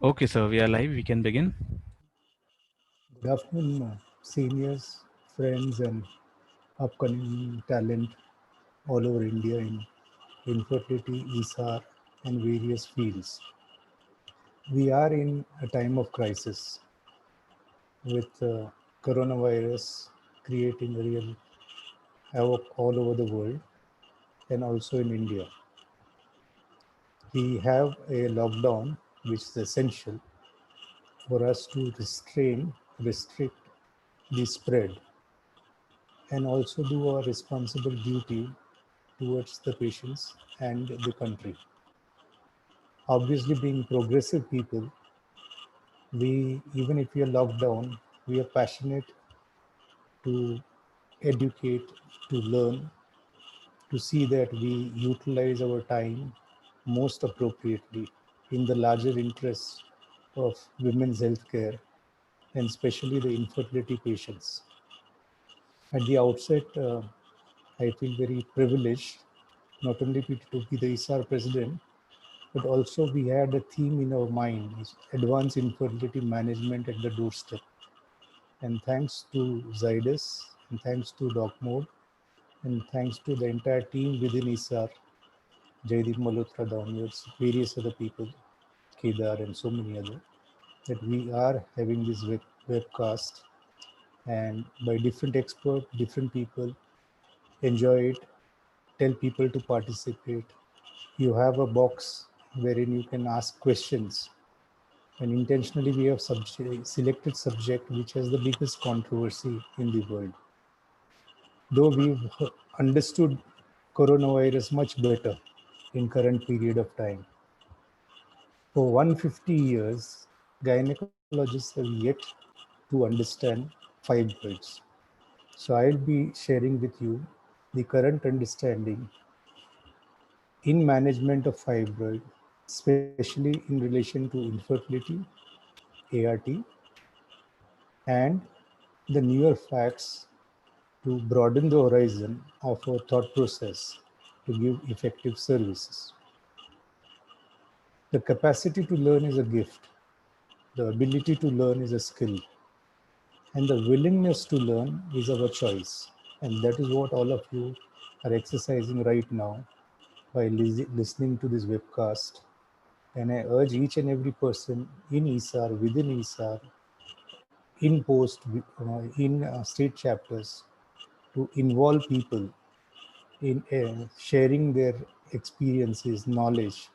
Okay, sir, we are live. We can begin. Good afternoon, seniors, friends, and upcoming talent all over India in infertility, ESAR, and various fields. We are in a time of crisis with coronavirus creating a real havoc all over the world and also in India. We have a lockdown which is essential for us to restrict the spread, and also do our responsible duty towards the patients and the country. Obviously, being progressive people, we even if we are locked down, we are passionate to educate, to learn, to see that we utilize our time most appropriately in the larger interests of women's healthcare and especially the infertility patients. At the outset, I feel very privileged not only to be the ISAR president, but also we had a theme in our mind, is advanced infertility management at the doorstep. And thanks to Zydus, and thanks to DocMode, and thanks to the entire team within ISAR, Jaideep Malhotra downwards, various other people, Kedar and so many other, that we are having this webcast, and by different experts, different people, enjoy it, tell people to participate. You have a box wherein you can ask questions, and intentionally we have selected subject which has the biggest controversy in the world. Though we've understood coronavirus much better in current period of time, for 150 years, gynecologists have yet to understand fibroids. So I'll be sharing with you the current understanding in management of fibroid, especially in relation to infertility, ART, and the newer facts to broaden the horizon of our thought process to give effective services. The capacity to learn is a gift, the ability to learn is a skill, and the willingness to learn is our choice. And that is what all of you are exercising right now by listening to this webcast. And I urge each and every person in ESAR, within ESAR, in post, in state chapters, to involve people in sharing their experiences, knowledge,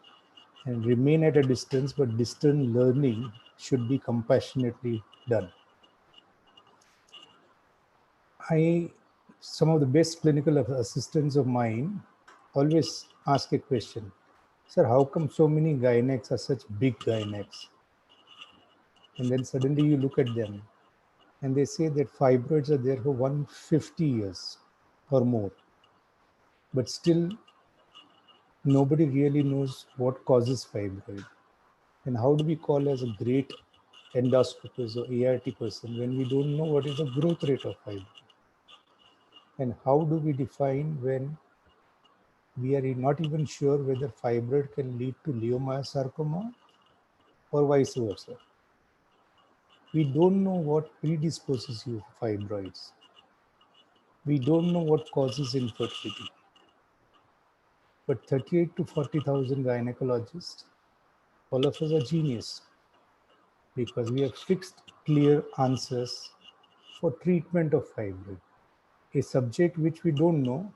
and remain at a distance, but distant learning should be compassionately done. Some of the best clinical assistants of mine always ask a question, sir, how come so many gynecs are such big gynecs? And then suddenly you look at them and they say that fibroids are there for 150 years or more. But still, nobody really knows what causes fibroid. And how do we call as a great endoscopist or ART person when we don't know what is the growth rate of fibroid? And how do we define when we are not even sure whether fibroid can lead to leiomyosarcoma or vice versa? We don't know what predisposes you for fibroids. We don't know what causes infertility. But 38 to 40,000 gynecologists, all of us are genius because we have fixed clear answers for treatment of fibroid, a subject which we don't know,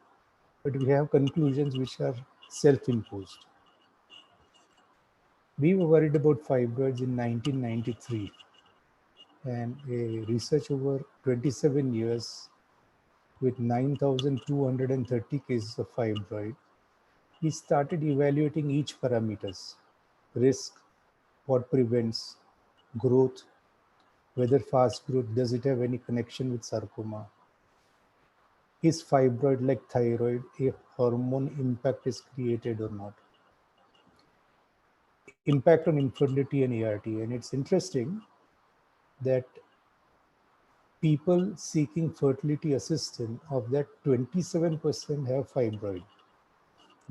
but we have conclusions which are self-imposed. We were worried about fibroids in 1993, and a research over 27 years with 9,230 cases of fibroid, we started evaluating each parameters: risk, what prevents, growth, whether fast growth, does it have any connection with sarcoma, is fibroid like thyroid, a hormone impact is created or not, impact on infertility and ART. And it's interesting that people seeking fertility assistance, of that 27% have fibroid.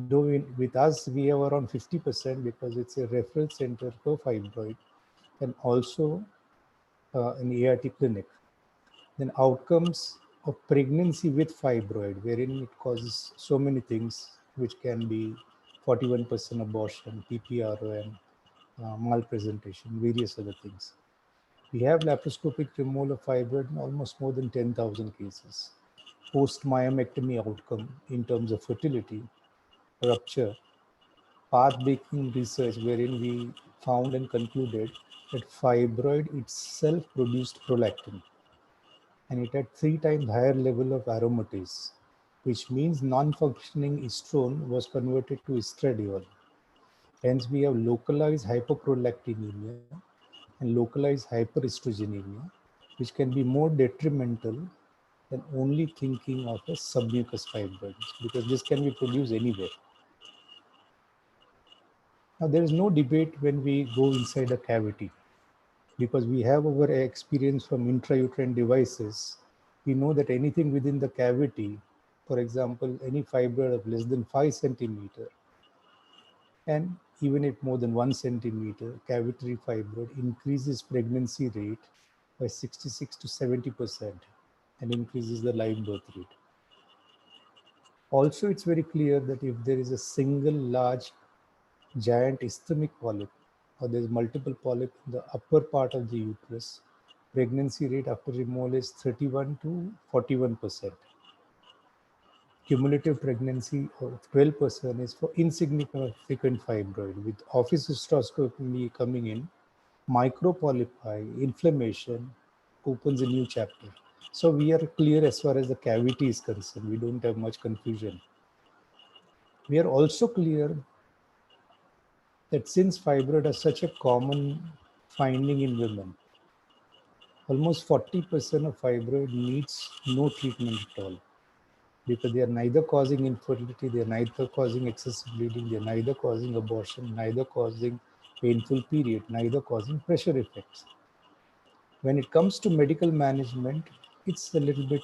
Though with us, we have around 50% because it's a referral center for fibroid. and also an ART clinic. Then outcomes of pregnancy with fibroid, wherein it causes so many things, which can be 41% abortion, PPRON, malpresentation, various other things. We have laparoscopic removal of fibroid in almost more than 10,000 cases. Post-myomectomy outcome in terms of fertility, rupture, path-breaking research wherein we found and concluded that fibroid itself produced prolactin, and it had 3 times higher level of aromatase, which means non-functioning estrone was converted to estradiol. Hence, we have localized hyperprolactinemia and localized hyperestrogenemia, which can be more detrimental than only thinking of a submucous fibroid, because this can be produced anywhere. Now, there is no debate when we go inside a cavity, because we have our experience from intrauterine devices. We know that anything within the cavity, for example, any fibroid of less than 5 centimeter, and even at more than 1 centimeter, cavitary fibroid increases pregnancy rate by 66 to 70% and increases the live birth rate. Also, it's very clear that if there is a single large giant ischemic polyp, or there's multiple polyp in the upper part of the uterus, pregnancy rate after removal is 31 to 41%. Cumulative pregnancy of 12% is for insignificant fibroid. With office hysteroscopy coming in, micropolypi, inflammation opens a new chapter. So we are clear as far as the cavity is concerned. We don't have much confusion. We are also clear that since fibroid is such a common finding in women, almost 40% of fibroid needs no treatment at all, because they are neither causing infertility, they are neither causing excessive bleeding, they are neither causing abortion, neither causing painful period, neither causing pressure effects. When it comes to medical management, it's a little bit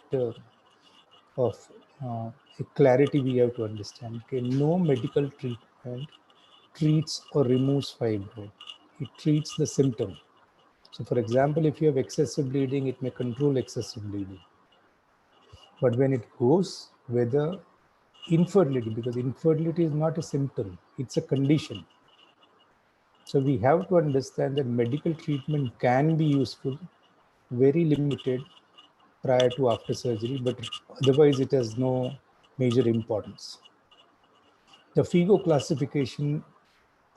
of a clarity we have to understand. Okay, no medical treatment treats or removes fibroid. It treats the symptom. So for example, if you have excessive bleeding, it may control excessive bleeding. But when it goes, whether infertility, because infertility is not a symptom, it's a condition. So we have to understand that medical treatment can be useful, very limited prior to after surgery, but otherwise it has no major importance. The FIGO classification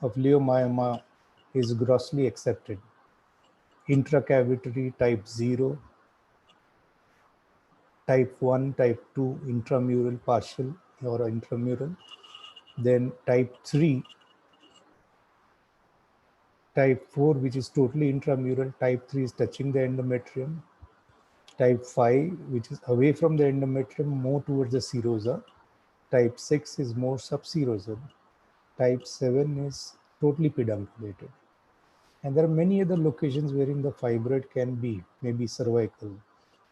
of leiomyoma is grossly accepted. Intracavitary type 0, type 1, type 2, intramural partial or intramural, then type 3, type 4, which is totally intramural, type 3 is touching the endometrium, type 5, which is away from the endometrium, more towards the serosa, type 6 is more subserosal, type 7 is totally pedunculated. And there are many other locations wherein the fibroid can be, maybe cervical,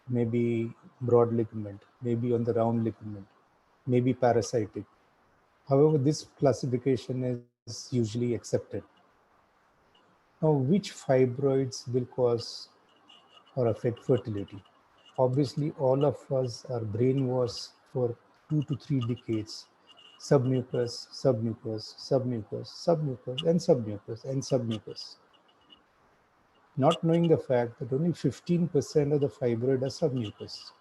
maybe broad ligament, maybe on the round ligament, maybe parasitic. However, this classification is usually accepted. Now, which fibroids will cause or affect fertility? Obviously, all of us are brainwashed for 2 to 3 decades. Submucous, submucous, submucous, submucous, and submucous, and submucous. Not knowing the fact that only 15% of the fibroid are submucous.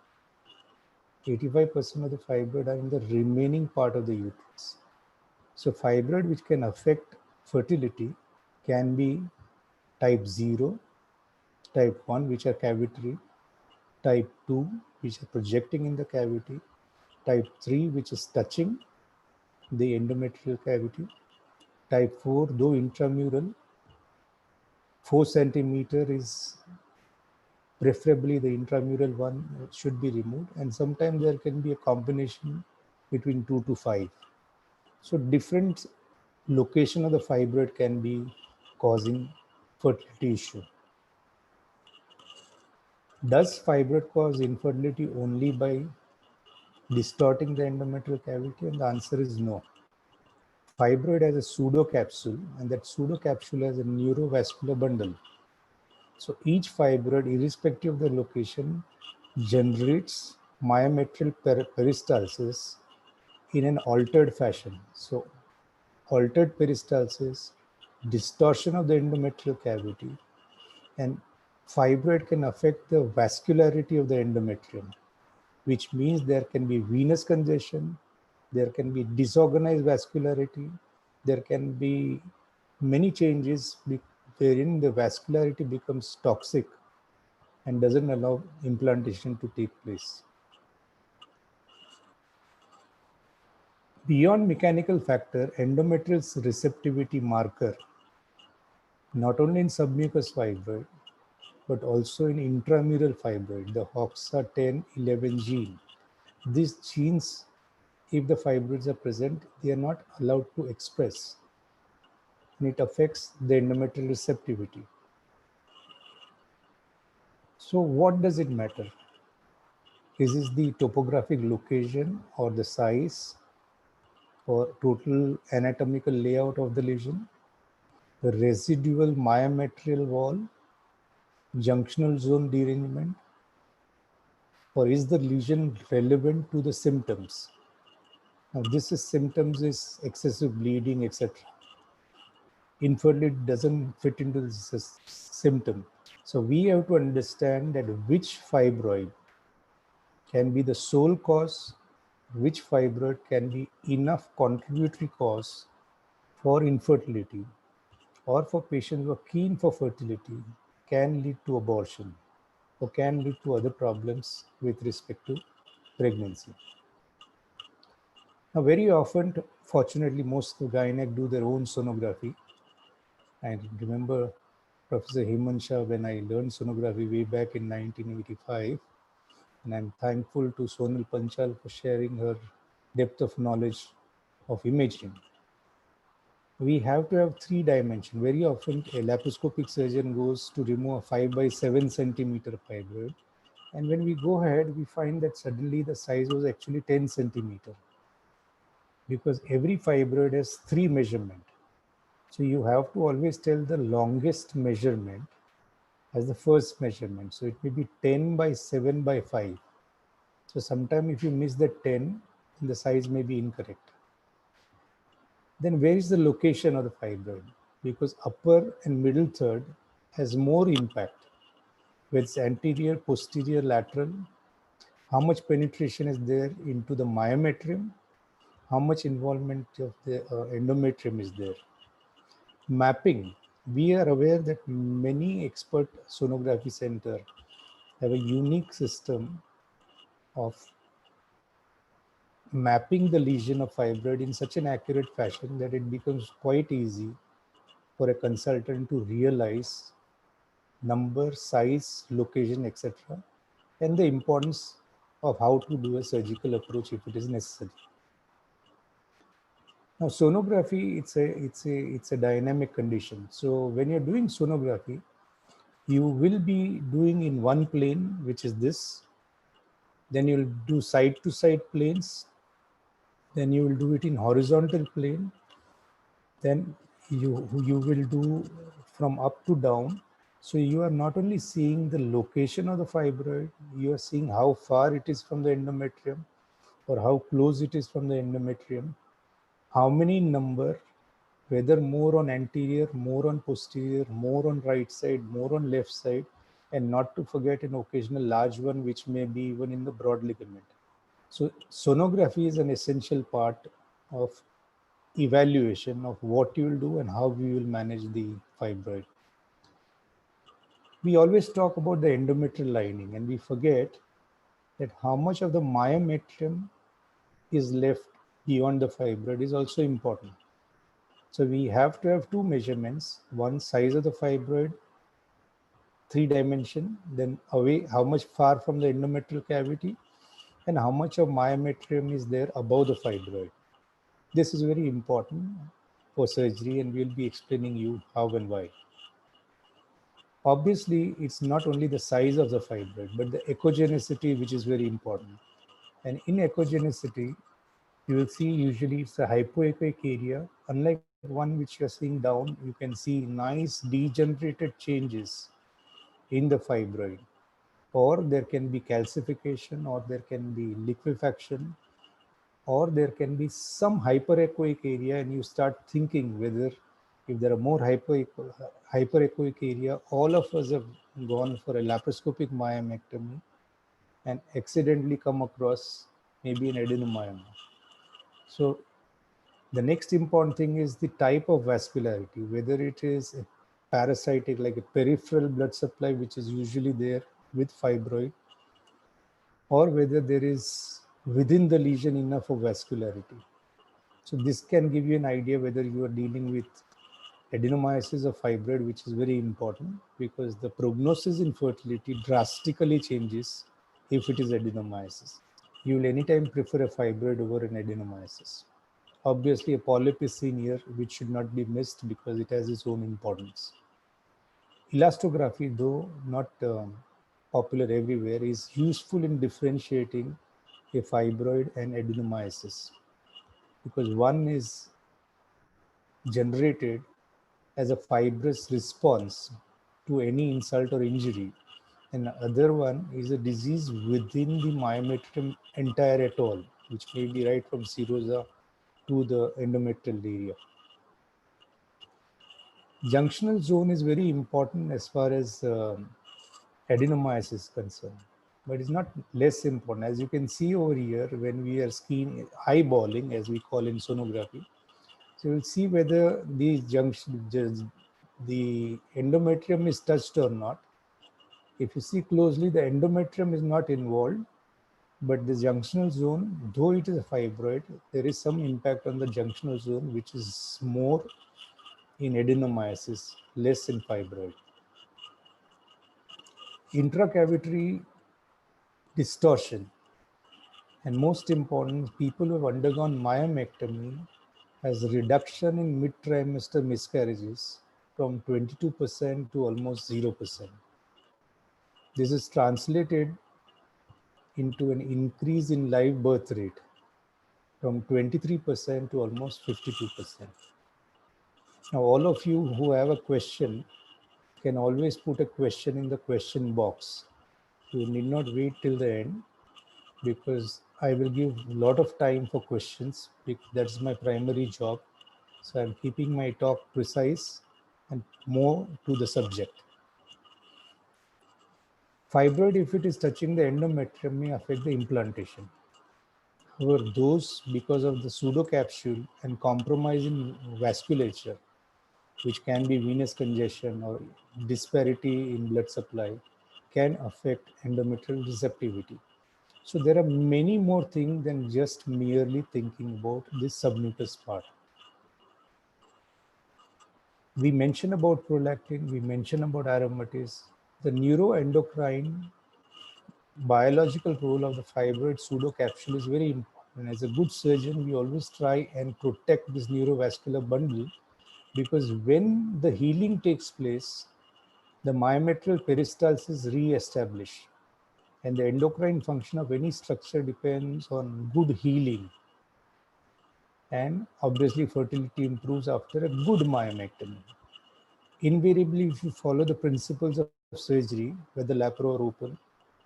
85% of the fibroid are in the remaining part of the uterus. So fibroid which can affect fertility can be type 0, type 1 which are cavitary, type 2 which are projecting in the cavity, type 3 which is touching the endometrial cavity, type 4 though intramural, 4 centimeter is preferably the intramural one should be removed, and sometimes there can be a combination between 2 to 5. So different location of the fibroid can be causing fertility issue. Does fibroid cause infertility only by distorting the endometrial cavity? And the answer is no. Fibroid has a pseudocapsule, and that pseudocapsule has a neurovascular bundle. So each fibroid, irrespective of the location, generates myometrial peristalsis in an altered fashion. So altered peristalsis, distortion of the endometrial cavity, and fibroid can affect the vascularity of the endometrium, which means there can be venous congestion, there can be disorganized vascularity, there can be many changes wherein the vascularity becomes toxic and doesn't allow implantation to take place. Beyond mechanical factor, endometrial receptivity marker, not only in submucous fibroid, but also in intramural fibroid, the HOXA10-11 gene. These genes, if the fibroids are present, they are not allowed to express, and it affects the endometrial receptivity. So what does it matter? Is this the topographic location or the size or total anatomical layout of the lesion, the residual myometrial wall, junctional zone derangement, or is the lesion relevant to the symptoms? Now this is symptoms is excessive bleeding, etc. Infertility doesn't fit into this symptom. So we have to understand that which fibroid can be the sole cause, which fibroid can be enough contributory cause for infertility, or for patients who are keen for fertility, can lead to abortion or can lead to other problems with respect to pregnancy. Now, very often, fortunately, most of the gynec do their own sonography. I remember Professor Hemant Shah when I learned sonography way back in 1985. And I'm thankful to Sonal Panchal for sharing her depth of knowledge of imaging. We have to have 3 dimensions. Very often, a laparoscopic surgeon goes to remove a 5 by 7 centimeter fibroid. And when we go ahead, we find that suddenly the size was actually 10 centimeter. Because every fibroid has 3 measurements. So you have to always tell the longest measurement as the first measurement. So it may be 10 by 7 by 5. So sometime if you miss the 10, the size may be incorrect. Then where is the location of the fibroid? Because upper and middle third has more impact. Where it's anterior, posterior, lateral, how much penetration is there into the myometrium, how much involvement of the endometrium is there. Mapping, we are aware that many expert sonography centers have a unique system of mapping the lesion of fibroid in such an accurate fashion that it becomes quite easy for a consultant to realize number, size, location, etc., and the importance of how to do a surgical approach if it is necessary. Now, sonography, it's a dynamic condition. So when you're doing sonography, you will be doing in one plane, which is this. Then you'll do side to side planes. Then you will do it in horizontal plane. Then you will do from up to down. So you are not only seeing the location of the fibroid, you are seeing how far it is from the endometrium or how close it is from the endometrium, how many number, whether more on anterior, more on posterior, more on right side, more on left side, and not to forget an occasional large one which may be even in the broad ligament. So sonography is an essential part of evaluation of what you will do and how we will manage the fibroid. We always talk about the endometrial lining and we forget that how much of the myometrium is left beyond the fibroid is also important. So we have to have 2 measurements, one size of the fibroid, 3 dimension, then away how much far from the endometrial cavity and how much of myometrium is there above the fibroid. This is very important for surgery and we'll be explaining you how and why. Obviously, it's not only the size of the fibroid, but the echogenicity, which is very important. And in echogenicity, you will see usually it's a hypoechoic area. Unlike one which you're seeing down, you can see nice degenerated changes in the fibroid, or there can be calcification, or there can be liquefaction, or there can be some hyperechoic area, and you start thinking whether if there are more hyperechoic area, all of us have gone for a laparoscopic myomectomy and accidentally come across maybe an adenomyoma. So the next important thing is the type of vascularity, whether it is a parasitic like a peripheral blood supply, which is usually there with fibroid, or whether there is within the lesion enough of vascularity. So this can give you an idea whether you are dealing with adenomyosis or fibroid, which is very important because the prognosis in fertility drastically changes if it is adenomyosis. You will anytime prefer a fibroid over an adenomyosis. Obviously, a polyp is seen here, which should not be missed because it has its own importance. Elastography, though not popular everywhere, is useful in differentiating a fibroid and adenomyosis because one is generated as a fibrous response to any insult or injury, and the other one is a disease within the myometrium entire at all, which may be right from serosa to the endometrial area. Junctional zone is very important as far as adenomyosis is concerned, but it's not less important. As you can see over here, when we are eyeballing, as we call in sonography, so you'll see whether the endometrium is touched or not. If you see closely, the endometrium is not involved, but the junctional zone, though it is a fibroid, there is some impact on the junctional zone, which is more in adenomyosis, less in fibroid. Intracavitary distortion, and most important, people who have undergone myomectomy has a reduction in mid-trimester miscarriages from 22% to almost 0%. This is translated into an increase in live birth rate from 23% to almost 52%. Now, all of you who have a question can always put a question in the question box. You need not wait till the end because I will give a lot of time for questions. That's my primary job. So I'm keeping my talk precise and more to the subject. Fibroid, if it is touching the endometrium, may affect the implantation. However, those because of the pseudocapsule and compromise in vasculature, which can be venous congestion or disparity in blood supply, can affect endometrial receptivity. So there are many more things than just merely thinking about this submucous part. We mentioned about prolactin, we mentioned about aromatase. The neuroendocrine biological role of the fibroid pseudocapsule is very important. As a good surgeon, we always try and protect this neurovascular bundle because when the healing takes place, the myometrial peristalsis re-establish, and the endocrine function of any structure depends on good healing. And obviously fertility improves after a good myomectomy. Invariably, if you follow the principles of surgery, whether laparo or open,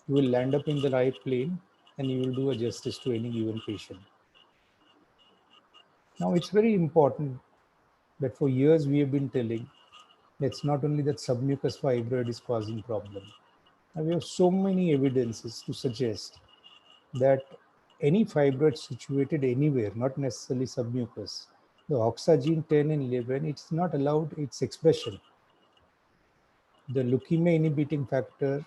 you will land up in the right plane and you will do a justice to any given patient. Now, it's very important that for years we have been telling it's not only that submucous fibroid is causing problem. Now, we have so many evidences to suggest that any fibroid situated anywhere, not necessarily submucous, the HOXA gene 10 and 11, it's not allowed its expression. The leukemia inhibiting factor,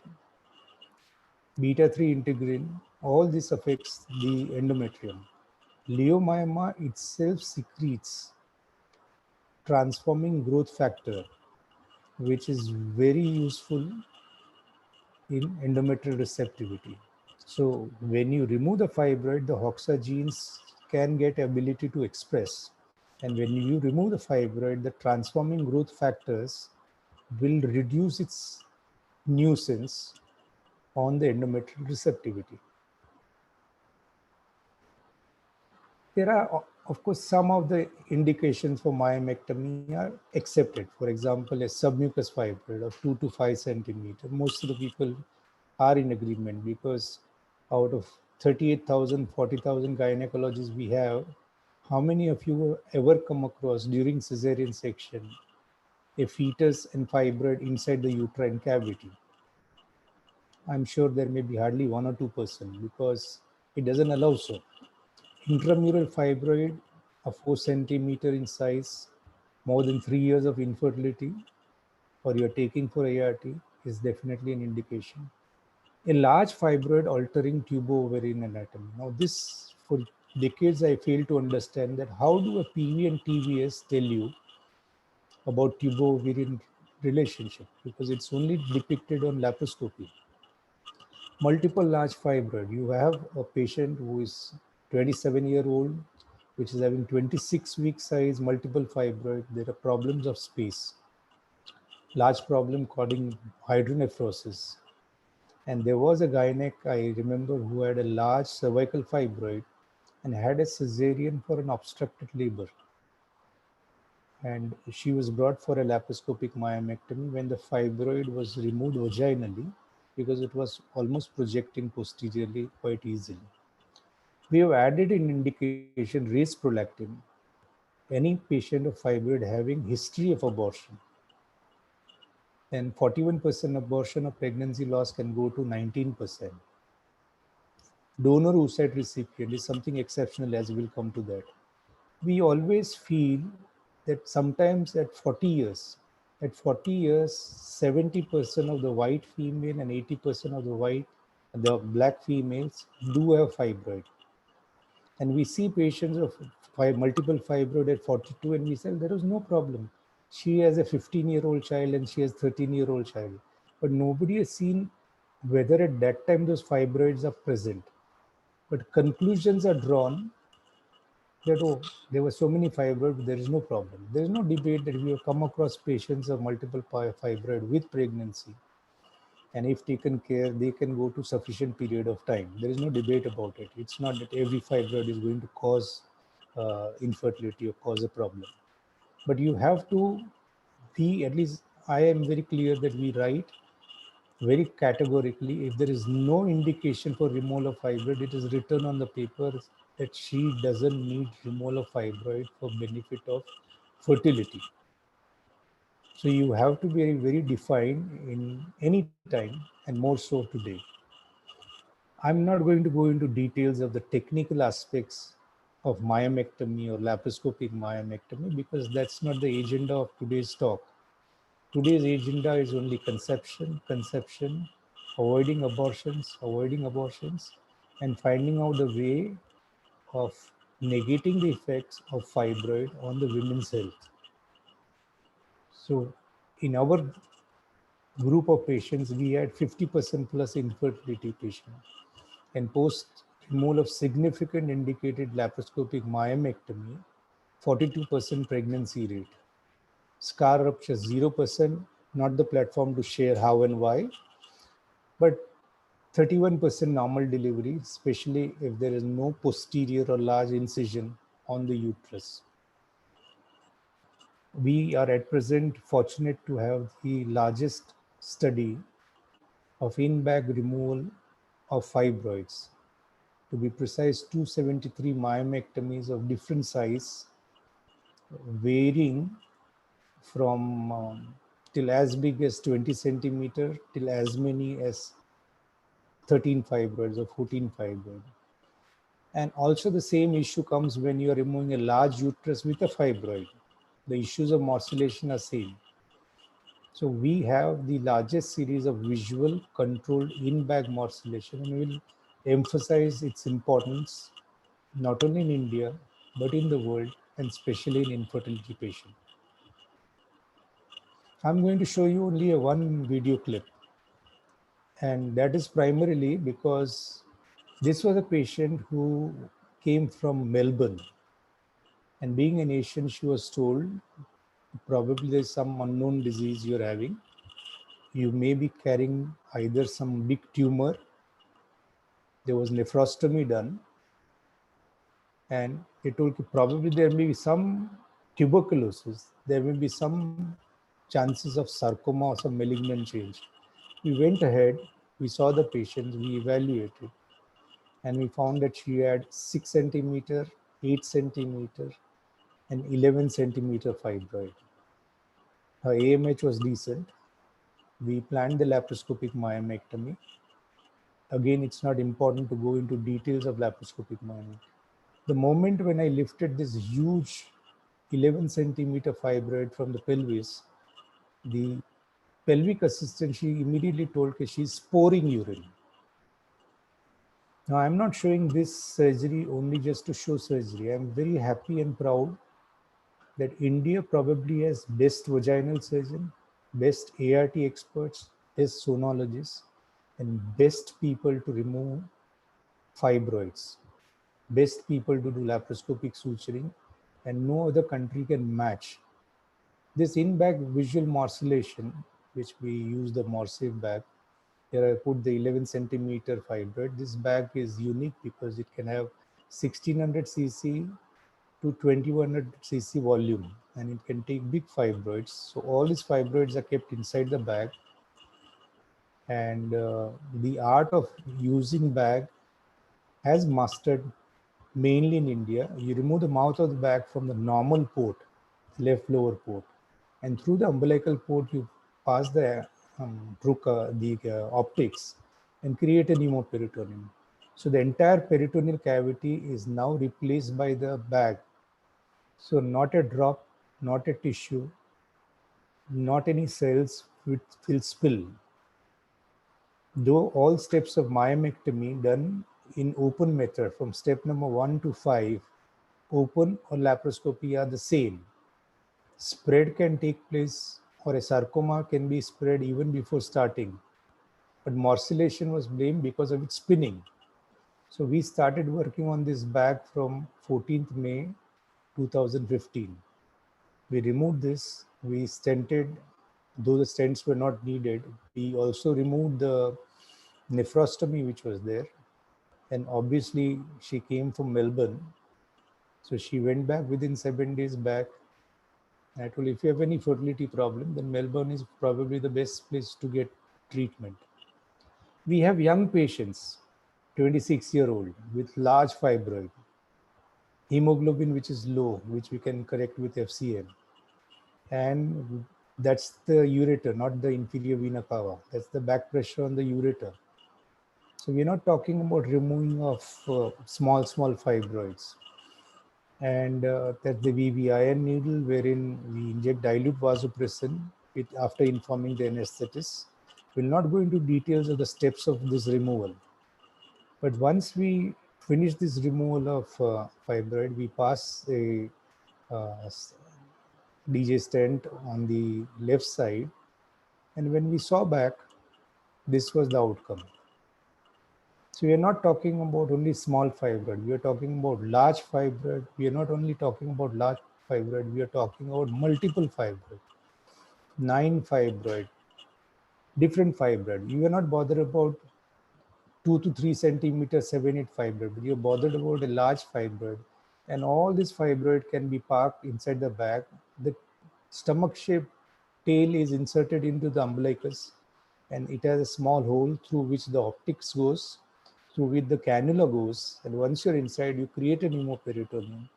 beta-3 integrin, all this affects the endometrium. Leiomyoma itself secretes transforming growth factor, which is very useful in endometrial receptivity. So when you remove the fibroid, the HOXA genes can get ability to express. And when you remove the fibroid, the transforming growth factors will reduce its nuisance on the endometrial receptivity. There are Of course, some of the indications for myomectomy are accepted. For example, a submucous fibroid of 2 to 5 centimeter. Most of the people are in agreement because out of 38,000, 40,000 gynecologists we have, how many of you have ever come across during cesarean section a fetus and fibroid inside the uterine cavity? I'm sure there may be hardly 1 or 2% because it doesn't allow so. Intramural fibroid of 4 centimeter in size, more than 3 years of infertility, or you're taking for ART is definitely an indication. A large fibroid altering tubo-ovarian anatomy. Now this, for decades I failed to understand that how do a PV and TVS tell you about tubo-ovarian relationship, because it's only depicted on laparoscopy. Multiple large fibroid. You have a patient who is 27-year-old, which is having 26-week size, multiple fibroid. There are problems of space. Large problem causing hydronephrosis. And there was a gynec, I remember, who had a large cervical fibroid and had a cesarean for an obstructed labor. And she was brought for a laparoscopic myomectomy when the fibroid was removed vaginally because it was almost projecting posteriorly quite easily. We have added an indication, raised prolactin, any patient of fibroid having history of abortion. And 41% abortion or pregnancy loss can go to 19%. Donor oocyte recipient is something exceptional, as we'll come to that. We always feel that sometimes at 40 years, 70% of the white female and 80% of the black females do have fibroid. And we see patients of multiple fibroid at 42 and we say there is no problem. She has a 15-year-old child and she has 13-year-old child. But nobody has seen whether at that time those fibroids are present. But conclusions are drawn that, oh, there were so many fibroids, there is no problem. There is no debate that we have come across patients of multiple fibroid with pregnancy. And if taken care, they can go to sufficient period of time. There is no debate about it. It's not that every fibroid is going to cause infertility or cause a problem. But you have to be, at least I am very clear that we write very categorically, if there is no indication for removal of fibroid, it is written on the paper that she doesn't need removal of fibroid for benefit of fertility. So you have to be very defined in any time, and more so today. I'm not going to go into details of the technical aspects of myomectomy or laparoscopic myomectomy because that's not the agenda of today's talk. Today's agenda is only conception, avoiding abortions, and finding out the way of negating the effects of fibroid on the women's health. So in our group of patients, we had 50% plus infertility patients. And post removal of significant indicated laparoscopic myomectomy, 42% pregnancy rate. Scar rupture 0%, not the platform to share how and why, but 31% normal delivery, especially if there is no posterior or large incision on the uterus. We are at present fortunate to have the largest study of in-bag removal of fibroids. To be precise, 273 myomectomies of different size, varying from till as big as 20 centimeter till as many as 13 fibroids or 14 fibroids. And also the same issue comes when you are removing a large uterus with a fibroid. The issues of morcellation are same. So we have the largest series of visual controlled in-bag morcellation, and we'll emphasize its importance not only in India, but in the world, and especially in infertility patients. I'm going to show you only a one video clip. And that is primarily because this was a patient who came from Melbourne. And being an Asian, she was told, probably there's some unknown disease you're having. You may be carrying either some big tumor. There was nephrostomy done. and they told probably there may be some tuberculosis, there may be some chances of sarcoma or some malignant change. We went ahead, we saw the patients, we evaluated, and we found that she had 6 centimeter, 8 centimeter, and 11 centimeter fibroid. Her AMH was decent. We planned the laparoscopic myomectomy. Again, it's not important to go into details of laparoscopic myomectomy. The moment when I lifted this huge 11 centimeter fibroid from the pelvis, the pelvic assistant, she immediately told me she's pouring urine. Now, I'm not showing this surgery only just to show surgery. I'm very happy and proud that India probably has best vaginal surgeon, best ART experts, best sonologists, and best people to remove fibroids, best people to do laparoscopic suturing, and no other country can match. This in-bag visual morcellation, which we use the Morcave bag, here I put the 11 centimeter fibroid. This bag is unique because it can have 1600 cc to 2100 cc volume, and it can take big fibroids. So all these fibroids are kept inside the bag, and the art of using bag has mastered mainly in India. You remove the mouth of the bag from the normal port, left lower port, and through the umbilical port you pass the optics and create a pneumoperitoneum. So the entire peritoneal cavity is now replaced by the bag. So not a drop, not a tissue, not any cells will spill. Though all steps of myomectomy done in open method from step number 1 to 5, open or laparoscopy are the same. Spread can take place, or a sarcoma can be spread even before starting. But morcellation was blamed because of its spinning. So we started working on this bag from 14th May 2015. We removed this, we stented, though the stents were not needed. We also removed the nephrostomy which was there. And obviously she came from Melbourne. So she went back within 7 days back. I told, if you have any fertility problem, then Melbourne is probably the best place to get treatment. We have young patients, 26-year-old with large fibroid, hemoglobin which is low, which we can correct with FCM. And that's the ureter, not the inferior vena cava. That's the back pressure on the ureter. So we're not talking about removing of small fibroids. And that's the VVIN needle, wherein we inject dilute vasopressin after informing the anesthetist. We'll not go into details of the steps of this removal. But once we finish this removal of fibroid, we pass a DJ stent on the left side. And when we saw back, this was the outcome. So we are not talking about only small fibroid. We are talking about large fibroid. We are not only talking about large fibroid. We are talking about multiple fibroid, 9 fibroid, different fibroid. You are not bothered about 2 to 3 centimeters, 7, 8 fibroid, but you're bothered about a large fibroid. And all this fibroid can be parked inside the bag. The stomach-shaped tail is inserted into the umbilicus, and it has a small hole through which the optics goes, through which the cannula goes. And once you're inside, you create a pneumoperitoneum,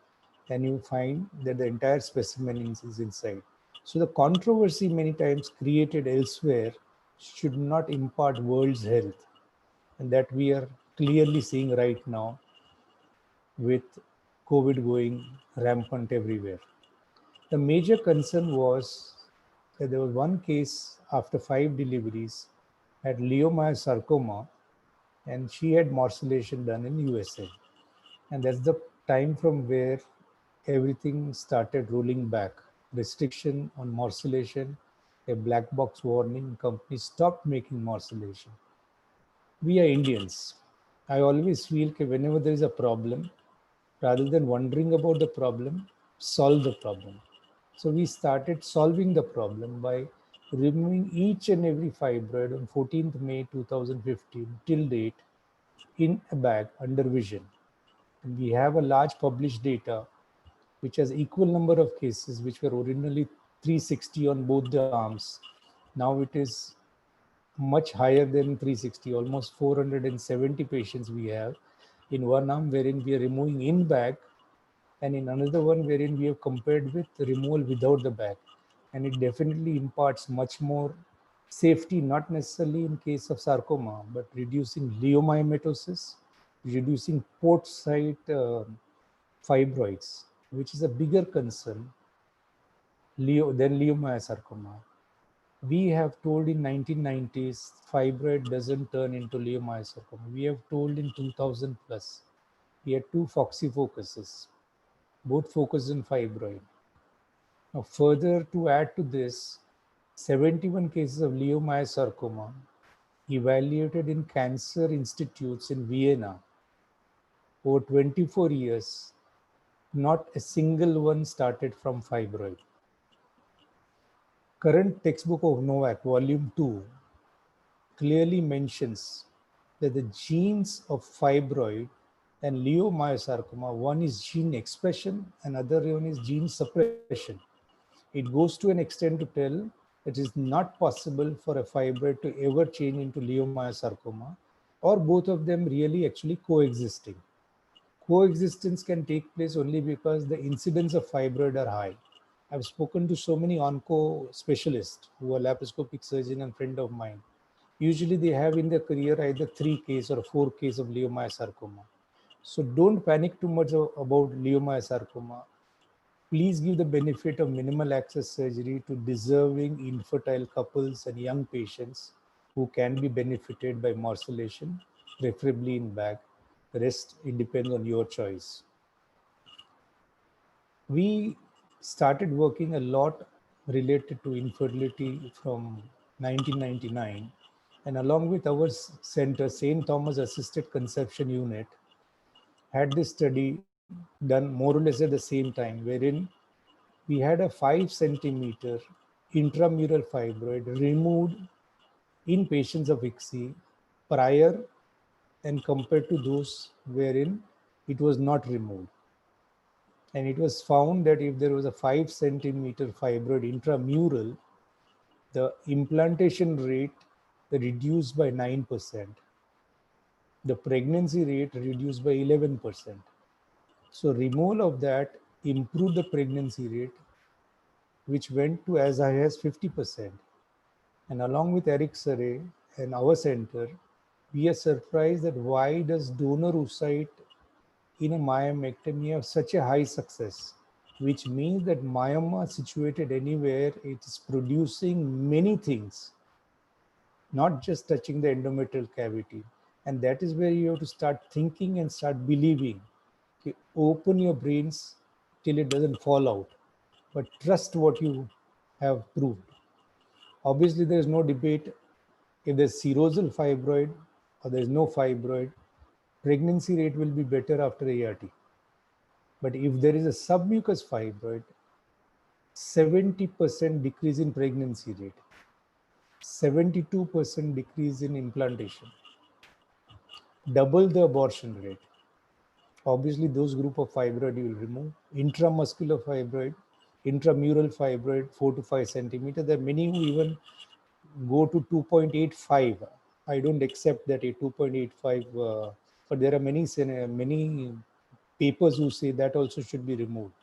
and you find that the entire specimen is inside. So the controversy many times created elsewhere should not impart world's health, and that we are clearly seeing right now with COVID going rampant everywhere. The major concern was that there was one case after 5 deliveries had leiomyosarcoma, and she had morcellation done in USA. And that's the time from where everything started rolling back. Restriction on morcellation, a black box warning, companies stopped making morcellation. We are Indians. I always feel that whenever there is a problem, rather than wondering about the problem, solve the problem. So we started solving the problem by removing each and every fibroid on 14th May 2015 till date in a bag under vision. We have a large published data which has equal number of cases, which were originally 360 on both the arms. Now it is much higher than 360, almost 470 patients we have in one arm, wherein we are removing in bag, and in another one wherein we have compared with removal without the bag. And it definitely imparts much more safety, not necessarily in case of sarcoma, but reducing leiomyomatosis, reducing port site fibroids, which is a bigger concern than leiomyosarcoma. We have told in 1990s fibroid doesn't turn into leiomyosarcoma. We have told in 2000 plus. We had two Foxy focuses, both focused on fibroid. Now further to add to this, 71 cases of leiomyosarcoma evaluated in cancer institutes in Vienna over 24 years, not a single one started from fibroid. Current textbook of Novak, volume 2, clearly mentions that the genes of fibroid and leiomyosarcoma, one is gene expression and other one is gene suppression. It goes to an extent to tell it is not possible for a fibroid to ever change into leiomyosarcoma, or both of them really actually coexisting. Coexistence can take place only because the incidence of fibroid are high. I've spoken to so many onco specialists who are laparoscopic surgeon and friend of mine. Usually they have in their career either 3 cases or 4 cases of leiomyosarcoma. So don't panic too much about leiomyosarcoma. Please give the benefit of minimal access surgery to deserving infertile couples and young patients who can be benefited by morcellation, preferably in bag. The rest, it depends on your choice. We started working a lot related to infertility from 1999, and along with our center, St. Thomas Assisted Conception Unit, had this study done more or less at the same time, wherein we had a 5 centimeter intramural fibroid removed in patients of ICSI prior and compared to those wherein it was not removed. And it was found that if there was a 5 centimeter fibroid intramural, the implantation rate reduced by 9%. The pregnancy rate reduced by 11%. So removal of that improved the pregnancy rate, which went to as high as 50%. And along with Eric Saray and our center, we are surprised that why does donor oocyte in a myomectomy have such a high success, which means that myoma situated anywhere, it is producing many things, not just touching the endometrial cavity. And that is where you have to start thinking and start believing. Okay, open your brains till it doesn't fall out, but trust what you have proved. Obviously, there is no debate if there's serosal fibroid or there's no fibroid, pregnancy rate will be better after ART. But if there is a submucous fibroid, 70% decrease in pregnancy rate, 72% decrease in implantation, double the abortion rate. Obviously, those group of fibroid you will remove. Intramuscular fibroid, intramural fibroid, 4 to 5 centimeter. There are many who even go to 2.85. I don't accept that a 2.85, but there are many papers who say that also should be removed.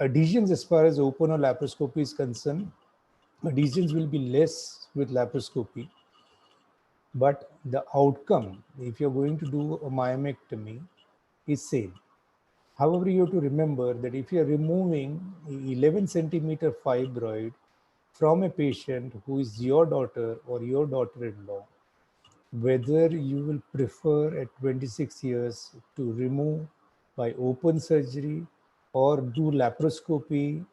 Adhesions, as far as open or laparoscopy is concerned, adhesions will be less with laparoscopy, but the outcome, if you're going to do a myomectomy, is same. However, you have to remember that if you're removing 11 centimeter fibroid from a patient who is your daughter or your daughter-in-law, whether you will prefer at 26 years to remove by open surgery or do laparoscopy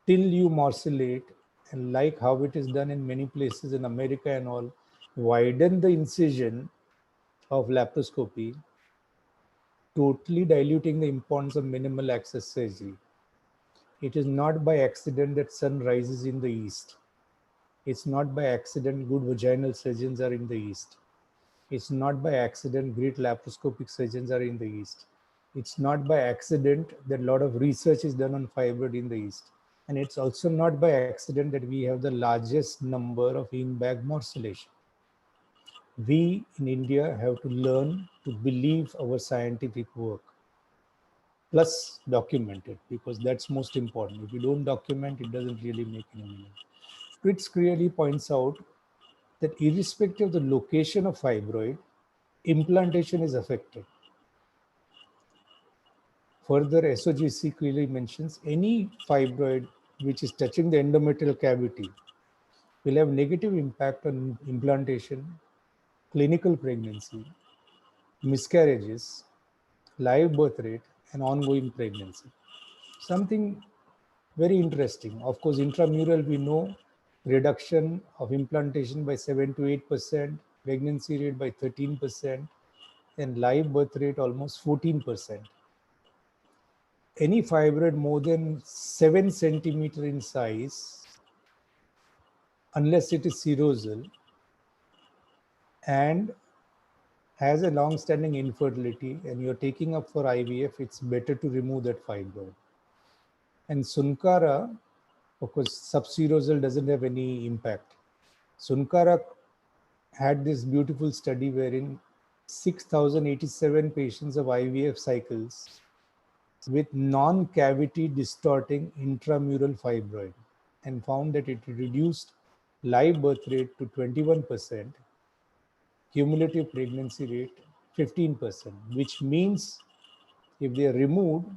till you morcellate, and like how it is done in many places in America and all, widen the incision of laparoscopy, totally diluting the importance of minimal access surgery. It is not by accident that sun rises in the east. It's not by accident good vaginal surgeons are in the east. It's not by accident great laparoscopic surgeons are in the East. It's not by accident that a lot of research is done on fibroid in the East. And it's also not by accident that we have the largest number of in-bag morcellation. We in India have to learn to believe our scientific work, plus document it, because that's most important. If you don't document, it doesn't really make any meaning. Fritz clearly points out that irrespective of the location of fibroid, implantation is affected. Further, SOGC clearly mentions any fibroid which is touching the endometrial cavity will have negative impact on implantation, clinical pregnancy, miscarriages, live birth rate, and ongoing pregnancy. Something very interesting. Of course, intramural, we know reduction of implantation by 7 to 8%, pregnancy rate by 13%, and live birth rate almost 14%. Any fibroid more than 7 centimeter in size, unless it is serosal and has a long-standing infertility and you're taking up for IVF, it's better to remove that fibroid. And Sunkara, of course, subserosal doesn't have any impact. Sunkara had this beautiful study wherein 6,087 patients of IVF cycles with non-cavity distorting intramural fibroid and found that it reduced live birth rate to 21%, cumulative pregnancy rate 15%, which means if they are removed,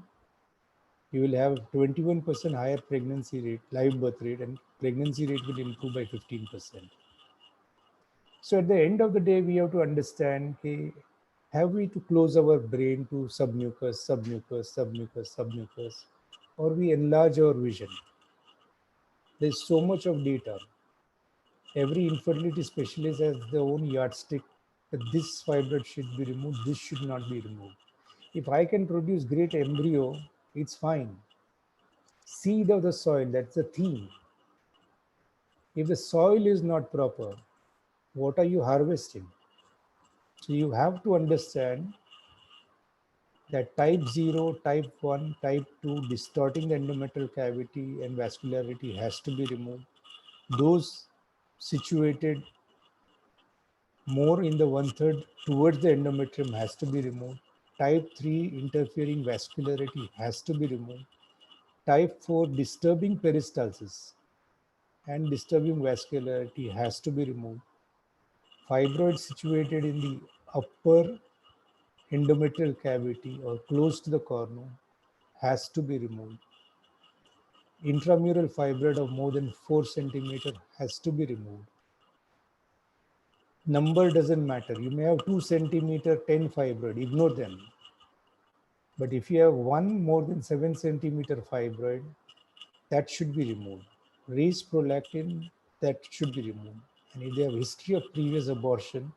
you will have 21% higher pregnancy rate, live birth rate, and pregnancy rate will improve by 15%. So at the end of the day, we have to understand, hey, have we to close our brain to submucous, submucous, submucous, submucous, or we enlarge our vision? There's so much of data. Every infertility specialist has their own yardstick that this fibroid should be removed, this should not be removed. If I can produce great embryo, it's fine. Seed of the soil, that's the theme. If the soil is not proper, what are you harvesting? So you have to understand that type 0, type 1, type 2, distorting the endometrial cavity and vascularity has to be removed. Those situated more in the 1/3 towards the endometrium has to be removed. Type 3, interfering vascularity has to be removed. Type 4, disturbing peristalsis and disturbing vascularity has to be removed. Fibroid situated in the upper endometrial cavity or close to the cornu has to be removed. Intramural fibroid of more than 4 centimeter has to be removed. Number doesn't matter. You may have 2 centimeter, 10 fibroid, ignore them. But if you have one more than 7 centimeter fibroid, that should be removed. Raised prolactin, that should be removed. And if they have history of previous abortion,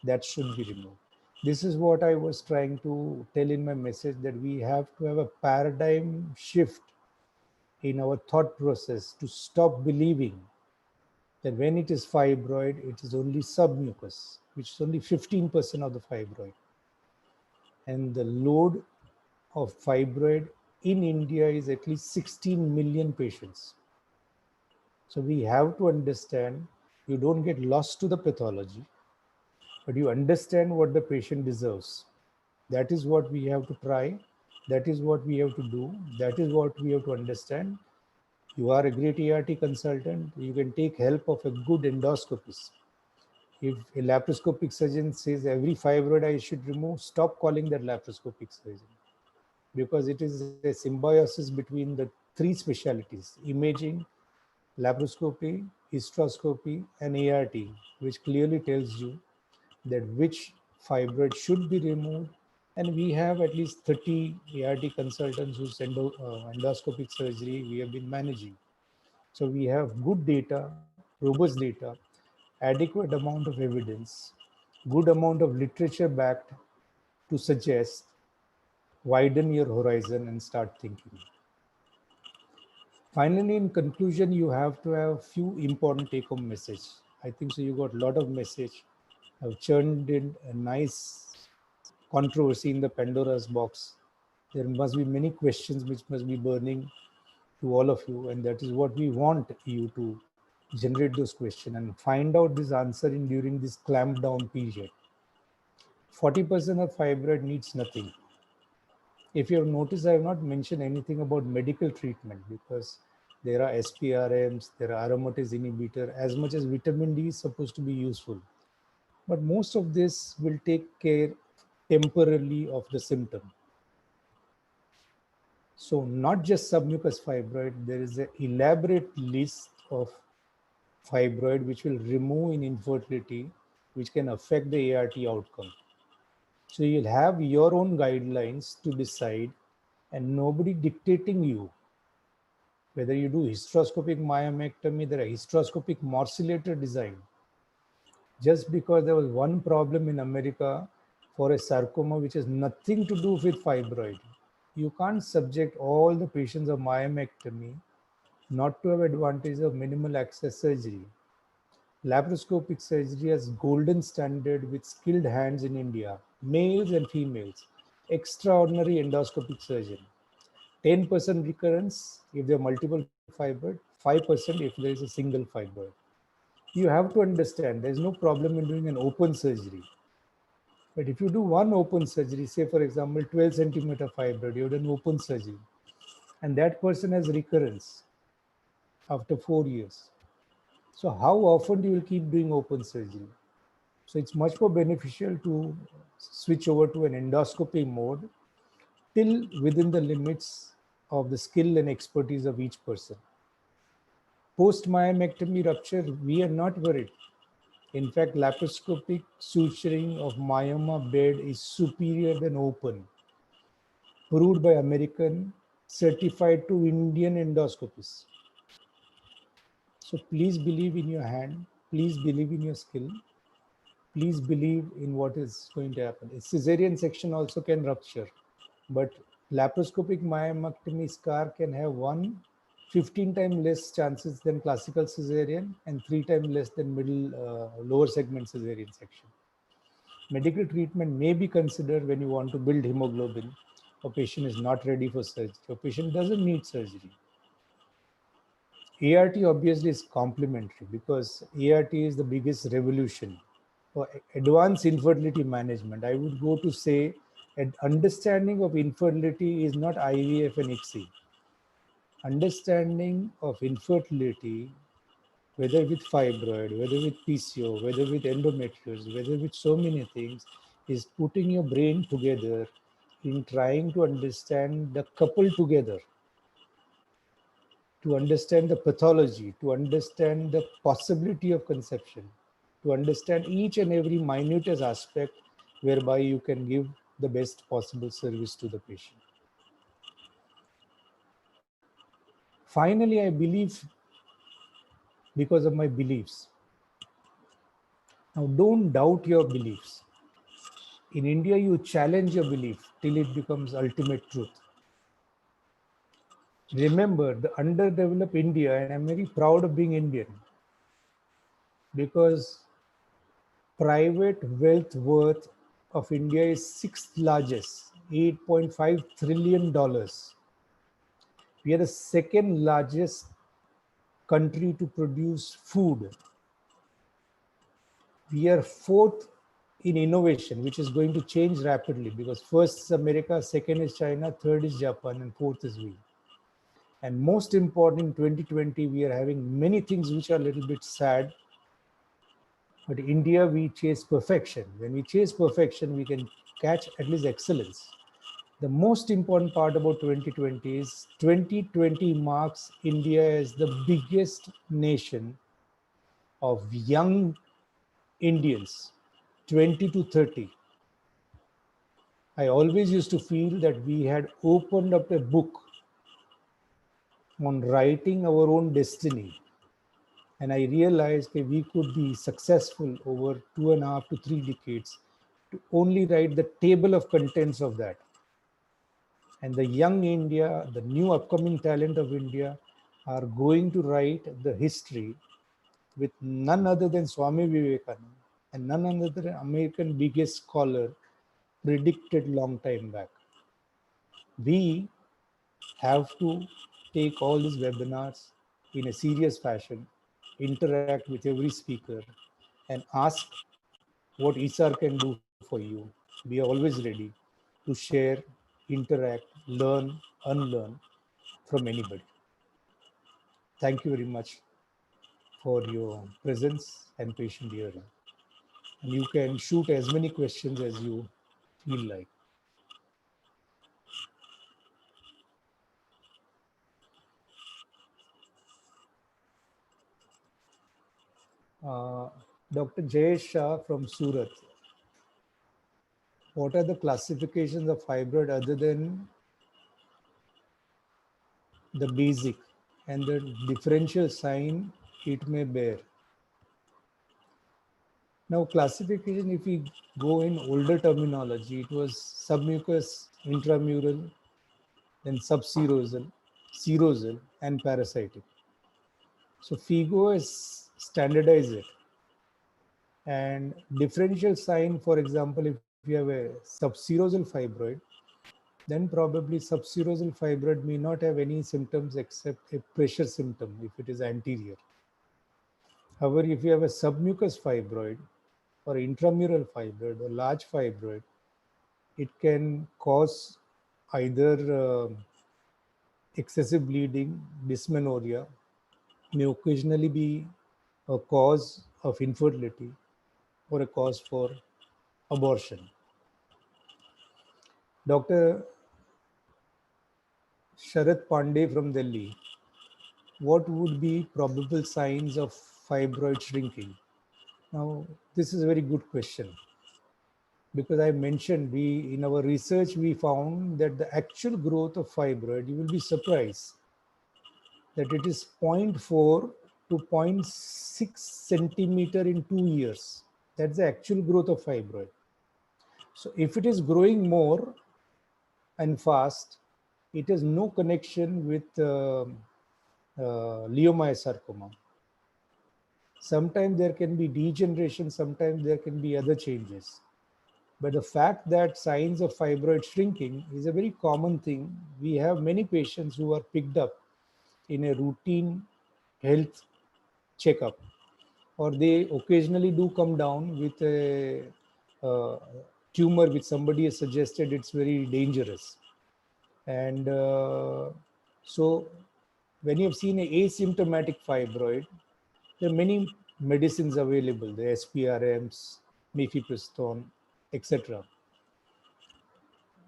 that should be removed. This is what I was trying to tell in my message, that we have to have a paradigm shift in our thought process to stop believing that when it is fibroid, it is only submucous, which is only 15% of the fibroid. And the load of fibroid in India is at least 16 million patients. So we have to understand, you don't get lost to the pathology, but you understand what the patient deserves. That is what we have to try. That is what we have to do. That is what we have to understand. You are a great ERT consultant. You can take help of a good endoscopist. If a laparoscopic surgeon says every fibroid I should remove, stop calling that laparoscopic surgeon, because it is a symbiosis between the three specialties: imaging, laparoscopy, hysteroscopy, and ART, which clearly tells you that which fibroid should be removed. And we have at least 30 ART consultants whose endoscopic surgery we have been managing. So we have good data, robust data, adequate amount of evidence, good amount of literature backed to suggest widen your horizon and start thinking. Finally, in conclusion, you have to have few important take-home message. I think so you got a lot of message. have churned in a nice controversy in the Pandora's box. There must be many questions which must be burning to all of you, and that is what we want you to generate those questions and find out this answer in during this clamp down period. 40% of fibroid needs nothing. If you have noticed, I have not mentioned anything about medical treatment because there are SPRMs, there are aromatase inhibitor, as much as vitamin D is supposed to be useful. But most of this will take care temporarily of the symptom. So not just submucous fibroid, there is an elaborate list of fibroid which will remove in infertility, which can affect the ART outcome. So you'll have your own guidelines to decide and nobody dictating you. Whether you do hysteroscopic myomectomy, there are hysteroscopic morcellator design. Just because there was one problem in America for a sarcoma which has nothing to do with fibroid, you can't subject all the patients of myomectomy not to have advantage of minimal access surgery. Laparoscopic surgery has golden standard with skilled hands in India, males and females, extraordinary endoscopic surgeon. 10% recurrence if there are multiple fibroid, 5% if there is a single fibroid. You have to understand there is no problem in doing an open surgery. But if you do one open surgery, say for example 12 centimeter fibroid, you have done open surgery, and that person has recurrence after 4 years. So how often you will keep doing open surgery? So it's much more beneficial to switch over to an endoscopy mode till within the limits of the skill and expertise of each person. Post-myomectomy rupture, we are not worried. In fact, laparoscopic suturing of myoma bed is superior than open, proved by American, certified to Indian endoscopists. So please believe in your hand, please believe in your skill, please believe in what is going to happen. A cesarean section also can rupture, but laparoscopic myomectomy scar can have 15 times less chances than classical cesarean and 3 times less than lower segment cesarean section. Medical treatment may be considered when you want to build hemoglobin. A patient is not ready for surgery. A patient doesn't need surgery. ART obviously is complementary because ART is the biggest revolution for advanced infertility management. I would go to say an understanding of infertility is not IVF and ICSI. Understanding of infertility, whether with fibroid, whether with PCO, whether with endometriosis, whether with so many things, is putting your brain together in trying to understand the couple together, to understand the pathology, to understand the possibility of conception, to understand each and every minutest aspect whereby you can give the best possible service to the patient. Finally, I believe because of my beliefs. Now, don't doubt your beliefs. In India, you challenge your belief till it becomes ultimate truth. Remember the underdeveloped India, and I'm very proud of being Indian because private wealth worth of India is sixth largest, $8.5 trillion. We are the second largest country to produce food. We are fourth in innovation, which is going to change rapidly because first is America, second is China, third is Japan, and fourth is we. And most important, in 2020, we are having many things which are a little bit sad. But in India, we chase perfection. When we chase perfection, we can catch at least excellence. The most important part about 2020 is 2020 marks India as the biggest nation of young Indians, 20 to 30. I always used to feel that we had opened up a book on writing our own destiny. And I realized that we could be successful over 2.5 to 3 decades to only write the table of contents of that. And the young India, the new upcoming talent of India are going to write the history with none other than Swami Vivekananda. and none other than American biggest scholar predicted long time back. We have to take all these webinars in a serious fashion, interact with every speaker, and ask what ESAR can do for you. We are always ready to share, interact, learn, unlearn from anybody. Thank you very much for your presence and patient hearing. And you can shoot as many questions as you feel like. Uh, Dr. Jayesh Shah from Surat. What are the classifications of fibroid other than the basic and the differential sign it may bear? Now, classification, if we go in older terminology, it was submucous, intramural, then subserosal, serosal, and parasitic. So FIGO has standardized it. And differential sign, for example, if you have a subserosal fibroid, then probably subserosal fibroid may not have any symptoms except a pressure symptom if it is anterior. However, if you have a submucous fibroid or intramural fibroid or large fibroid, it can cause either excessive bleeding, dysmenorrhea, may occasionally be a cause of infertility or a cause for abortion. Dr. Sharat Pandey from Delhi, what would be probable signs of fibroid shrinking? Now, this is a very good question because I mentioned in our research, we found that the actual growth of fibroid, you will be surprised that it is 0.4 to 0.6 centimeter in 2 years. That's the actual growth of fibroid. So if it is growing more and fast, it has no connection with leiomyosarcoma. Sometimes there can be degeneration, sometimes there can be other changes. But the fact that signs of fibroid shrinking is a very common thing. We have many patients who are picked up in a routine health checkup, or they occasionally do come down with a tumor which somebody has suggested it's very dangerous. And so when you have seen an asymptomatic fibroid, there are many medicines available, the SPRMs, mifepristone, etc.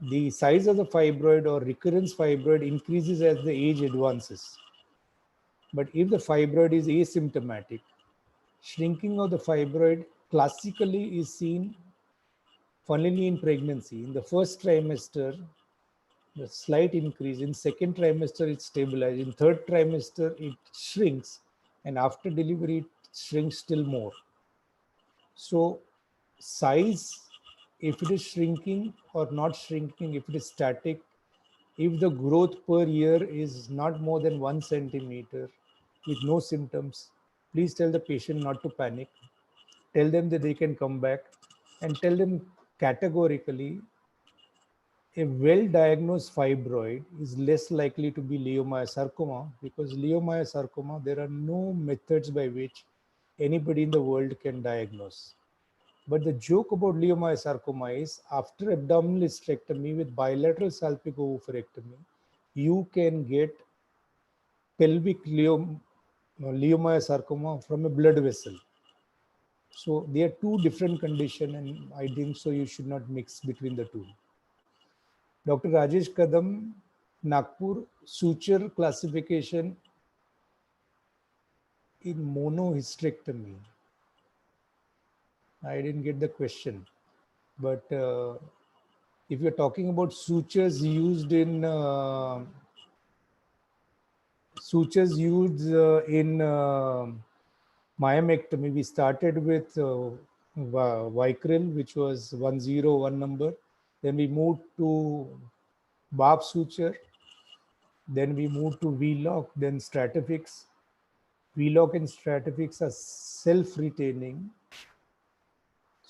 The size of the fibroid or recurrence fibroid increases as the age advances. But if the fibroid is asymptomatic, shrinking of the fibroid classically is seen funnily in pregnancy. In the first trimester, the slight increase. In second trimester, it stabilizes. In third trimester, it shrinks. And after delivery, it shrinks still more. So size, if it is shrinking or not shrinking, if it is static, if the growth per year is not more than 1 centimeter with no symptoms, please tell the patient not to panic. Tell them that they can come back and tell them categorically a well-diagnosed fibroid is less likely to be leiomyosarcoma because leiomyosarcoma, there are no methods by which anybody in the world can diagnose. But the joke about leiomyosarcoma is after abdominal hysterectomy with bilateral salpingo oophorectomy, you can get pelvic leiomyosarcoma from a blood vessel. So they are two different conditions, and I think so you should not mix between the two. Dr. Rajesh Kadam, Nagpur, suture classification in monohysterectomy. I didn't get the question, but if you're talking about sutures used in myomectomy, we started with Vicryl, which was 101 number. Then we moved to Barb suture. Then we moved to V-lock, then Stratifix. V-lock and Stratifix are self-retaining.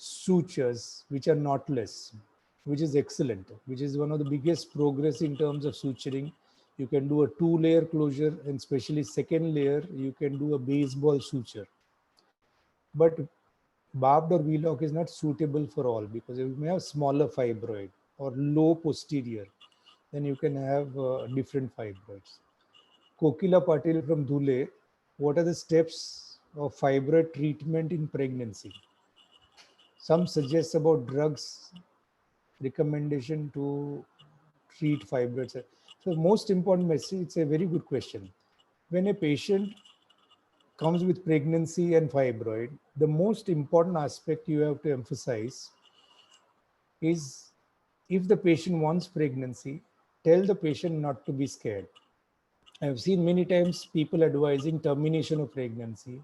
sutures which are knotless, which is excellent, which is one of the biggest progress in terms of suturing. You can do a 2-layer closure, and especially second layer, you can do a baseball suture. But barbed or V-lock is not suitable for all, because if you may have smaller fibroid or low posterior, then you can have different fibroids. Kokila Patil from Dhule, what are the steps of fibroid treatment in pregnancy? Some suggest about drugs, recommendation to treat fibroids. So most important message, it's a very good question. When a patient comes with pregnancy and fibroid, the most important aspect you have to emphasize is, if the patient wants pregnancy, tell the patient not to be scared. I've seen many times people advising termination of pregnancy,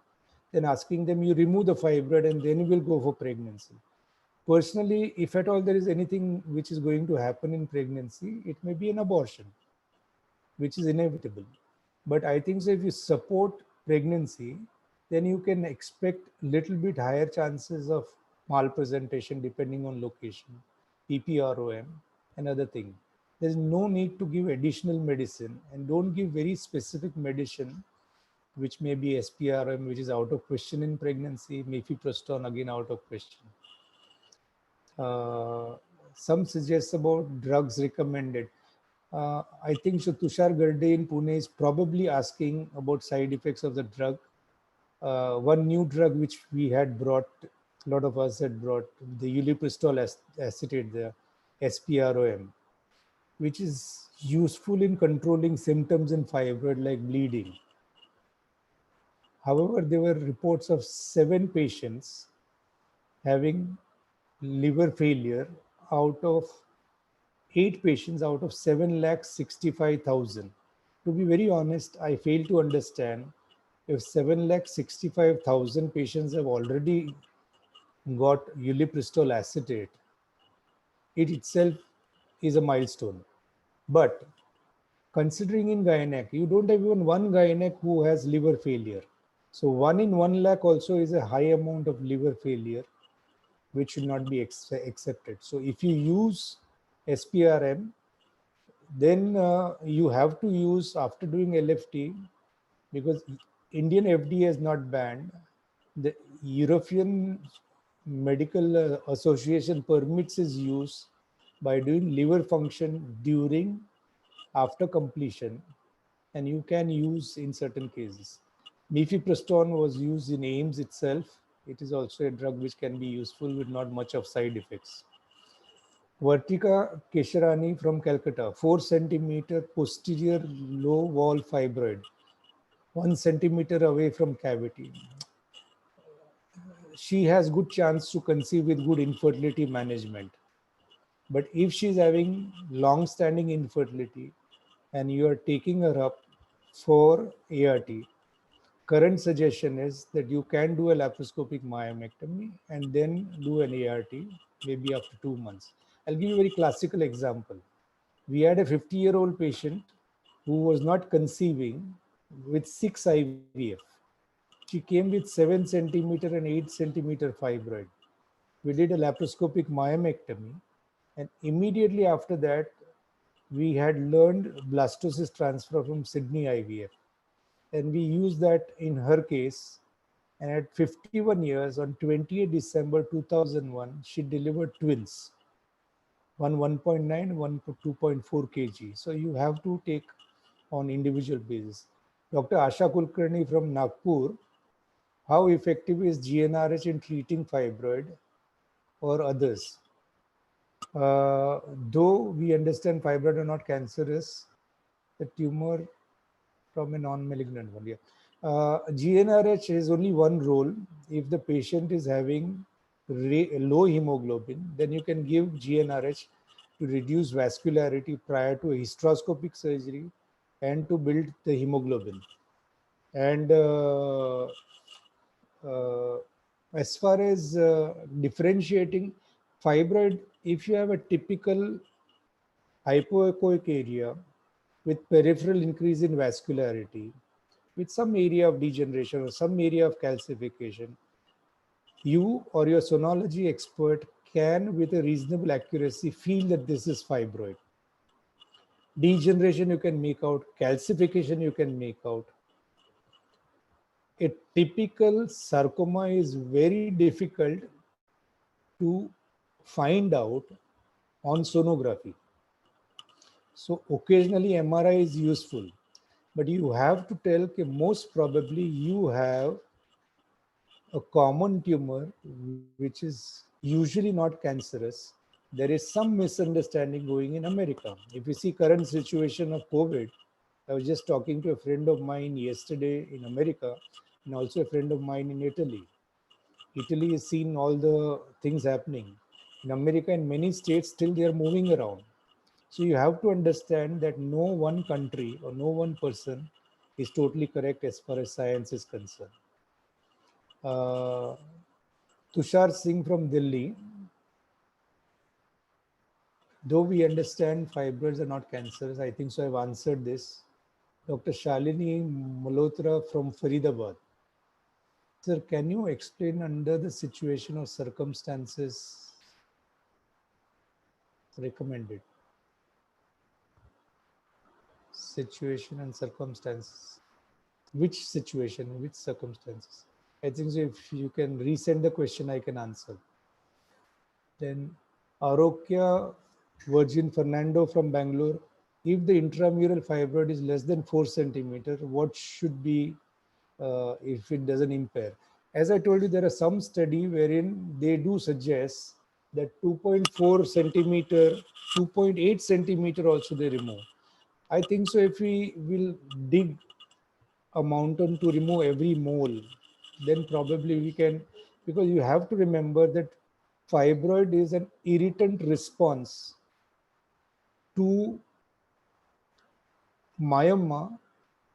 then asking them, you remove the fibroid and then you will go for pregnancy. Personally, if at all there is anything which is going to happen in pregnancy, it may be an abortion, which is inevitable. But I think so if you support pregnancy, then you can expect little bit higher chances of malpresentation depending on location, PPROM, and other thing. There's no need to give additional medicine, and don't give very specific medicine, which may be SPRM, which is out of question in pregnancy, mifepristone again out of question. Some suggest about drugs recommended. I think so Tushar Garde in Pune is probably asking about side effects of the drug. One new drug which we had brought, a lot of us had brought, the ulipristal acetate, the SPROM, which is useful in controlling symptoms in fibroid like bleeding. However, there were reports of 7 patients having liver failure out of 8 patients out of 7,65,000. To be very honest, I fail to understand if 7,65,000 patients have already got ulipristal acetate. It itself is a milestone. But considering in gynec, you don't have even one gynec who has liver failure. So 1 in 1 lakh also is a high amount of liver failure, which should not be accepted. So if you use SPRM, then you have to use after doing LFT, because Indian FDA has not banned. The European Medical Association permits its use by doing liver function during, after completion, and you can use in certain cases. Mifepristone was used in AIIMS itself. It is also a drug which can be useful with not much of side effects. Vartika Kesharani from Calcutta, 4 centimeter posterior low wall fibroid, 1 centimeter away from cavity. She has good chance to conceive with good infertility management. But if she's having long-standing infertility and you are taking her up for ART, current suggestion is that you can do a laparoscopic myomectomy and then do an ART maybe after 2 months. I'll give you a very classical example. We had a 50-year-old patient who was not conceiving with 6 IVF. She came with 7 centimeter and 8 centimeter fibroid. We did a laparoscopic myomectomy, and immediately after that, we had learned blastocyst transfer from Sydney IVF. And we used that in her case. And at 51 years, on 28 December 2001, she delivered twins, one 1.9, one 2.4 kg. So you have to take on individual basis. Dr. Asha Kulkarni from Nagpur, how effective is GnRH in treating fibroid or others? Though we understand fibroid are not cancerous, the tumor from a non-malignant one. Yeah. GnRH has only one role. If the patient is having low hemoglobin, then you can give GnRH to reduce vascularity prior to a hysteroscopic surgery and to build the hemoglobin. And as far as differentiating fibroid, if you have a typical hypoechoic area with peripheral increase in vascularity, with some area of degeneration or some area of calcification, you or your sonology expert can, with a reasonable accuracy, feel that this is fibroid. Degeneration you can make out, calcification you can make out. A typical sarcoma is very difficult to find out on sonography. So occasionally MRI is useful, but you have to tell that most probably you have a common tumor which is usually not cancerous. There is some misunderstanding going in America. If you see current situation of COVID, I was just talking to a friend of mine yesterday in America and also a friend of mine in Italy. Italy has seen all the things happening. In America, in many states, still they are moving around. So you have to understand that no one country or no one person is totally correct as far as science is concerned. Uh, Tushar Singh from Delhi, though we understand fibroids are not cancers, I think so I've answered this. Dr. Shalini Malhotra from Faridabad. Sir, can you explain under the situation or circumstances recommended? Situation and circumstances. Which situation, which circumstances? I think so if you can resend the question, I can answer. Then Arokya Virgin Fernando from Bangalore. If the intramural fibroid is less than 4 centimeter, what should be if it doesn't impair? As I told you, there are some study wherein they do suggest that 2.4 centimeter, 2.8 centimeter also they remove. I think so if we will dig a mountain to remove every mole, then probably we can, because you have to remember that fibroid is an irritant response to myoma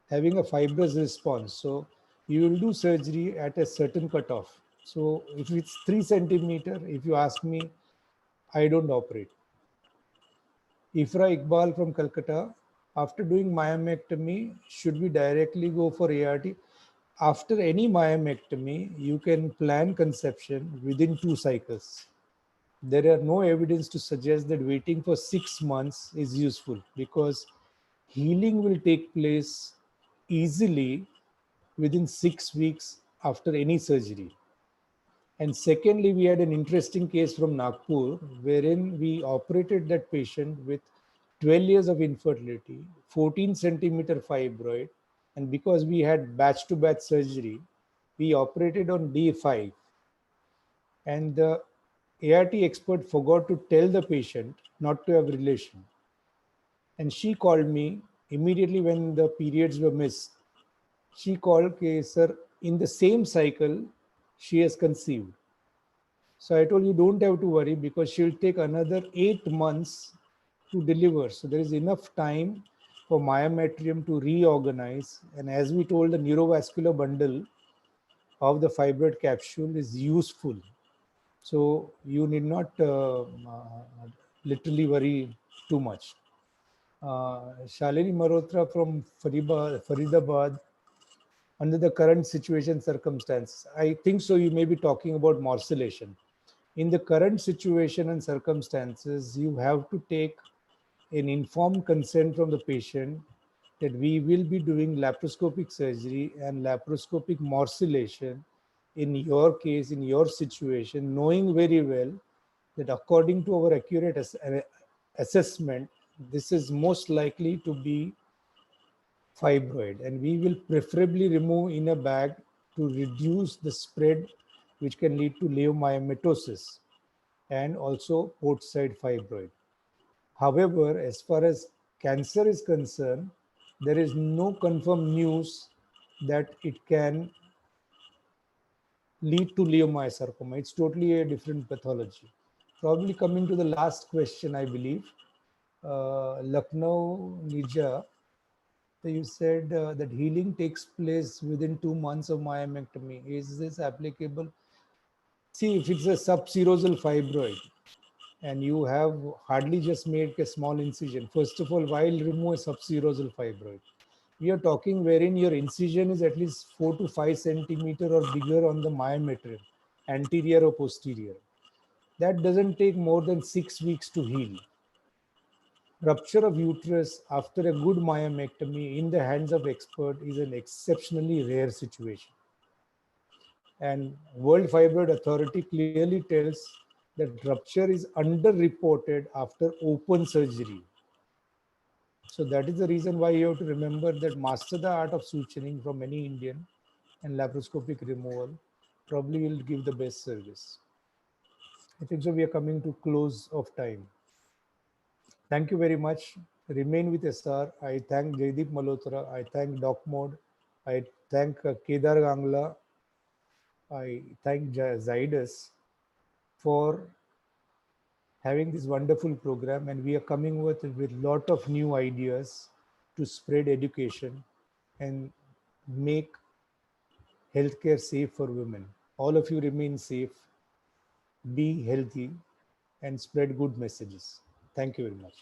having a fibrous response. So you will do surgery at a certain cutoff. So if it's 3 centimeter, if you ask me, I don't operate. Ifra Iqbal from Calcutta, after doing myomectomy, should we directly go for ART? After any myomectomy, you can plan conception within 2 cycles. There are no evidence to suggest that waiting for 6 months is useful, because healing will take place easily within 6 weeks after any surgery. And secondly, we had an interesting case from Nagpur wherein we operated that patient with 12 years of infertility, 14 centimeter fibroid, and because we had batch to batch surgery, we operated on day 5. And the ART expert forgot to tell the patient not to have relation. And she called me immediately when the periods were missed. She called, okay, sir, in the same cycle, she has conceived. So I told you, don't have to worry, because she'll take another 8 months to deliver. So there is enough time for myometrium to reorganize. And as we told, the neurovascular bundle of the fibroid capsule is useful. So you need not literally worry too much. Shalini Malhotra from Faridabad, under the current situation circumstances, I think so you may be talking about morcellation. In the current situation and circumstances, you have to take an informed consent from the patient that we will be doing laparoscopic surgery and laparoscopic morcellation in your case, in your situation, knowing very well that according to our accurate assessment, this is most likely to be fibroid, and we will preferably remove in a bag to reduce the spread, which can lead to leiomyomatosis and also port side fibroid. However, as far as cancer is concerned, there is no confirmed news that it can lead to leiomyosarcoma. It's totally a different pathology. Probably coming to the last question, I believe. Lucknow Nija, you said that healing takes place within 2 months of myomectomy. Is this applicable? See, if it's a subserosal fibroid and you have hardly just made a small incision, first of all, why remove a subserosal fibroid? We are talking wherein your incision is at least 4 to 5 centimeter or bigger on the myometrium. anterior or posterior. That doesn't take more than 6 weeks to heal. Rupture of uterus after a good myomectomy in the hands of expert is an exceptionally rare situation. And World Fibroid Authority clearly tells that rupture is underreported after open surgery. So that is the reason why you have to remember that master the art of suturing from any Indian and laparoscopic removal probably will give the best service. I think so we are coming to close of time. Thank you very much. Remain with SR. I thank Jaideep Malhotra. I thank DocMod. I thank Kedar Gangla. I thank Zydus for having this wonderful program, and we are coming with lot of new ideas to spread education and make healthcare safe for women. All of you remain safe, be healthy, and spread good messages. Thank you very much.